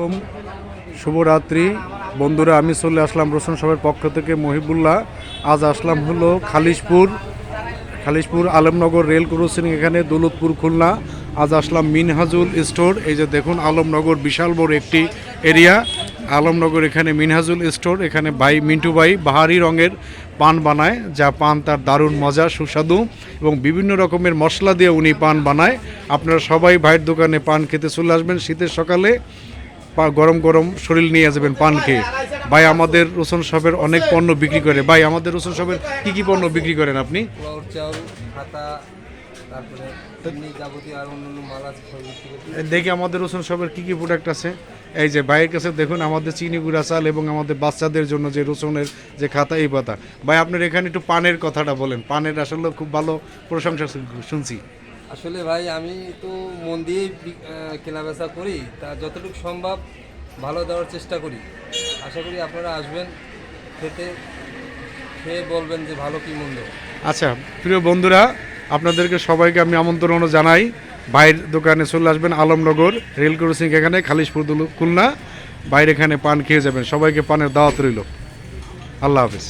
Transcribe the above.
ওম, শুভরাত্রি বন্ধুরা। আমি চলে আসলাম রোশন শপের পক্ষ থেকে মহিবুল্লাহ। আজ আসলাম হলো খালিশপুর আলমনগর রেল ক্রসিং, এখানে দৌলতপুর খুলনা। আজ আসলাম মিনহাজুল স্টোর। এই যে দেখুন আলমনগর বিশাল বড় একটি এরিয়া। আলমনগর এখানে মিনহাজুল স্টোর। এখানে ভাই মিন্টু ভাই বাহারি রঙের পান বানায়, যা পান তার দারুণ মজা সুস্বাদু এবং বিভিন্ন রকমের মশলা দিয়ে উনি পান বানায়। আপনারা সবাই ভাইয়ের দোকানে পান খেতে চলে আসবেন শীতের সকালে। গরম গরম শরীর নিয়ে যাবেন পান খেয়ে। ভাই আমাদের রোশন শপের অনেক পণ্য বিক্রি করে। ভাই আমাদের রোশন শপের কি পণ্য বিক্রি করেন আপনি? ফ্লাওয়ার চাউল, খাতা, তারপরে এমনি যাবতীয় আর অন্যান্য মাল আছে সব বিক্রি করতে। দেখি আমাদের রোশন শপের কি প্রোডাক্ট আছে। এই যে ভাইয়ের কাছে দেখুন আমাদের চিনি গুঁড়া চাল এবং আমাদের বাচ্চাদের জন্য যে রসুনের যে খাতা, এই পাতা। ভাই আপনার এখানে একটু পানের কথাটা বলেন। পানের আসলে খুব ভালো প্রশংসা শুনছি। আসলে ভাই আমি তো মন দিয়েই কেনাবেচা করি, তা যতটুকু সম্ভব ভালো দেওয়ার চেষ্টা করি। আশা করি আপনারা আসবেন খেয়ে বলবেন যে ভালো কি মন্দ। আচ্ছা প্রিয় বন্ধুরা, আপনাদেরকে সবাইকে আমি আমন্ত্রণ জানাই। ভাইয়ের দোকানে চলে আসবেন আলমনগর রেল ক্রসিং, এখানে খালিশপুর খুলনা। বাইরে এখানে পান খেয়ে যাবেন। সবাইকে পানের দাওয়াত রইল। আল্লাহ হাফেজ।